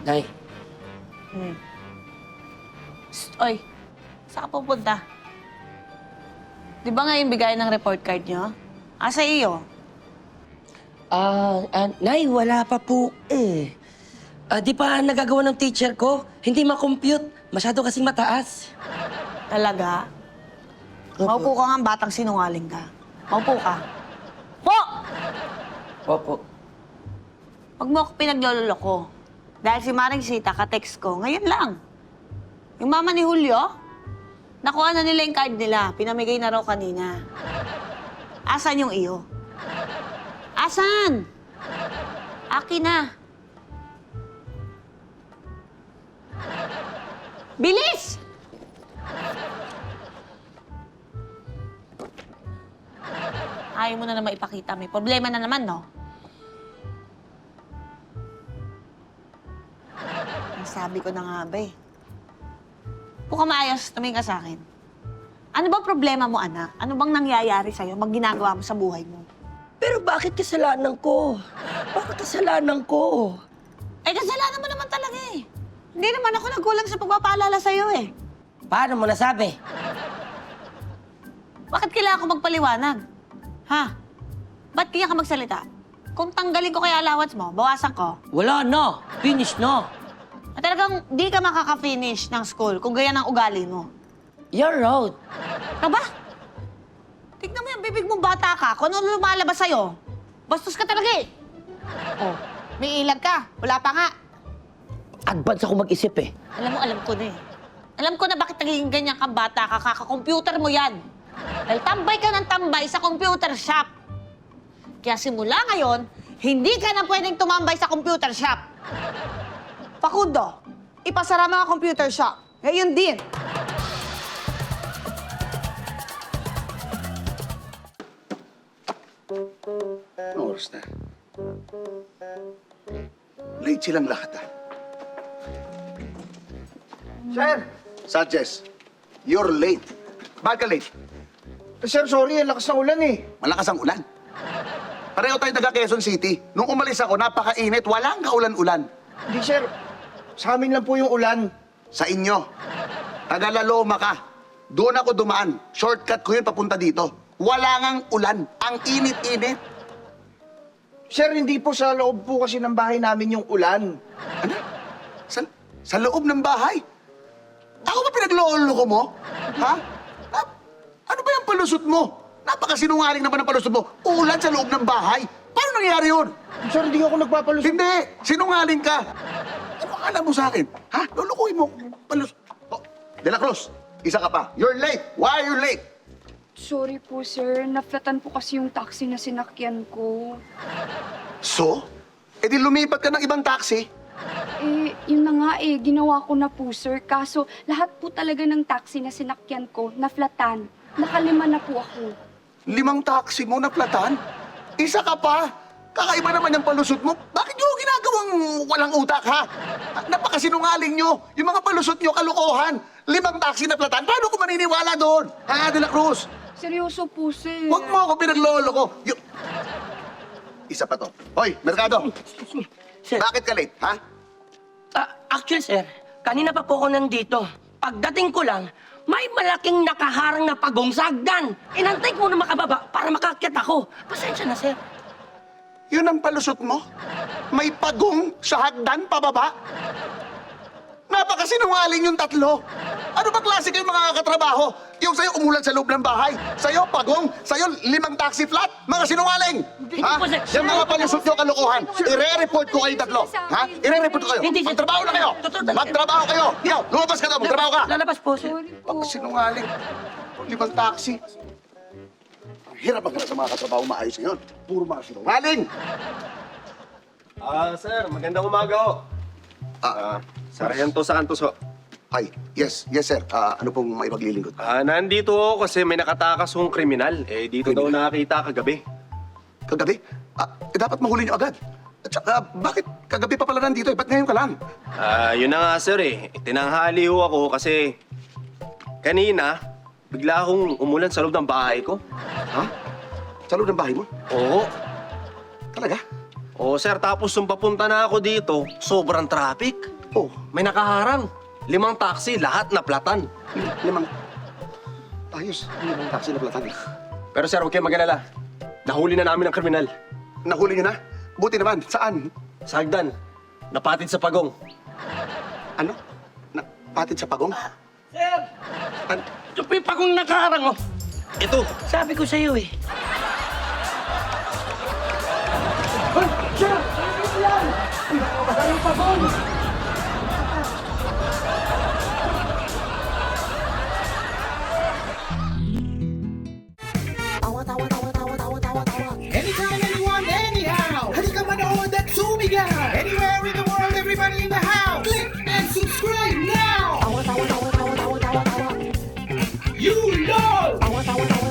Nay, Oy, saan ka pupunta? Di ba ngayon bigay ng report card nyo? Sa iyo? Nay, wala pa po eh. Di pa nagagawa ng teacher ko. Hindi ma-compute. Masyado kasing mataas. Talaga? Opo. Maupo ka nga, batang sinungaling ka. Maupo ka. Po! Opo. Huwag mo ako pinagloloko. Dahil si Maring Sita, ka-text ko, ngayon lang. Yung mama ni Julio, nakuha na nila yung card nila. Pinamigay na raw kanina. Asan yung iyo? Asan? Akin na. Bilis! Ayaw mo na naman ipakita. May problema na naman, no? Ang sabi ko na nga ba eh. Puka maayos, tumingin ka sa akin. Ano ba problema mo, anak? Ano bang nangyayari sa'yo? Ginagawa mo sa buhay mo? Pero bakit kasalanan ko? Bakit kasalanan ko? Eh, kasalanan mo naman talaga eh. Hindi naman ako nagkulang sa pagpapaalala sa'yo eh. Paano mo nasabi? Bakit kailangan ko magpaliwanag? Ha? Ba't kaya ka magsalita? Kung tanggalin ko kaya allowance mo, bawasan ko. Wala na. Finish na. At talagang di ka makaka-finish ng school kung ganyan ang ugali mo. You're out. Ka ba? Tignan mo yung bibig mong bata ka. Kung ano lumalabas sa'yo. Bastos ka talaga eh. Oh, may ilag ka. Wala pa nga. Advance ako mag-isip eh. Alam ko na eh. Alam ko na bakit naging ganyan ka bata ka. Kaka-computer mo yan. Dahil tambay ka ng tambay sa computer shop. Kaya simula ngayon, hindi ka na pwedeng tumambay sa computer shop. Facundo, ipasara mga computer shop. Ngayon din. Anong oras na? Late silang lahat, ah. Sir! Sanchez, you're late. Bakit ka late? Sir, sorry. Ang lakas ng ulan eh. Malakas ang ulan. Pareho tayo taga Quezon City. Nung umalis ako, napakainit. Walang kaulan-ulan. Hindi, sir. Sa amin lang po yung ulan. Sa inyo. Taga Laloma ka. Doon ako dumaan. Shortcut ko yun papunta dito. Wala ngang ulan. Ang init-init. Sir, hindi po sa loob po kasi ng bahay namin yung ulan. Ano? Sa loob ng bahay? Ako ba pinagloloko mo? Ha? Ano ba yung palusot mo? Napakasinungaling naman ang palusot mo. Ulan sa loob ng bahay. Paano nangyari yun? Sir, hindi ako nagpapalusot. Hindi! Sinungaling ka! Ano akala mo sa akin? Ha? Lulukuhin mo. Palusot. Oh, De La Cruz, isa ka pa. You're late. Why are you late? Sorry po, sir. Naflatan po kasi yung taxi na sinakyan ko. So? E di lumipat ka ng ibang taxi? Yun na nga ginawa ko na po, sir. Kaso, lahat po talaga ng taxi na sinakyan ko, naflatan. Nakalima na po ako. 5 taxi mo na platan? Isa ka pa? Kakaiba naman yung palusot mo. Bakit nyo ginagawang walang utak, ha? Napakasinungaling nyo. Yung mga palusot nyo, kalokohan. 5 taxi na platan. Paano ko maniniwala doon? Ha, De La Cruz? Seryoso po, sir. Huwag mo ako pinaglolo ko. Isa pa to. Hoy, Mercado. Sir. Bakit ka late, ha? Actually, sir, kanina pa po ako nandito. Pagdating ko lang, may malaking nakaharang na pagong sa hagdan. Inantay ko na makababa para makakyat ako. Pasensya na, sir. Yun ang palusot mo? May pagong sa hagdan pababa? Napakasinungaling yung tatlo. Ano ba klase kayong mga katrabaho? Yung sa'yo umulan sa loob ng bahay. Sa'yo pagong, sa'yo 5 taxi flat. Mga sinungaling! Ha? po, sir. Yung mga palusot nyo kalokohan. Ire-report ko kayo tatlo. Ha? Ire-report ko kayo. Hindi, sir. Magtrabaho na kayo. Totoo talaga. Magtrabaho kayo. Ikaw, lumabas ka daw. Magtrabaho ka. Lalabas po, sir. Sorry po. Mga sinungaling. 5 taxi. Ang hirap maghanap sa mga katrabaho maayos ngayon. Puro mga sinungaling. Sir, magandang umaga ho. Sargento Santos ho. Hi. Yes, sir. Ano pong may maglilingkod? Nandito ho kasi may nakatakas hong kriminal. Dito daw nakakita kagabi. Kagabi? Dapat mahuli niyo agad. At saka, bakit kagabi pa pala nandito? Ba't ngayon ka lang? Yun na nga sir Tinanghali ho ako kasi kanina, bigla akong umulan sa loob ng bahay ko. Ha? Sa loob ng bahay mo? Oo. Talaga? Oo, sir. Tapos nung papunta na ako dito, sobrang traffic. Oh, may nakaharang. 5 taxi, lahat naplatan. Limang... Ayos, 5 taxi na platan. Pero sir, huwag kayong mag-alala. Nahuli na namin ang kriminal. Nahuli nyo na? Buti naman. Saan? Sa hagdan. Napatid sa pagong. Ano? Patid sa pagong? Sir! Ito po yung pagong nakaharang, oh. Ito. Sabi ko sa'yo, eh. Anytime, anyone, anyhow. Halika manood at sumigaw. Anywhere in the world, everybody in the house. Click and subscribe now. You know.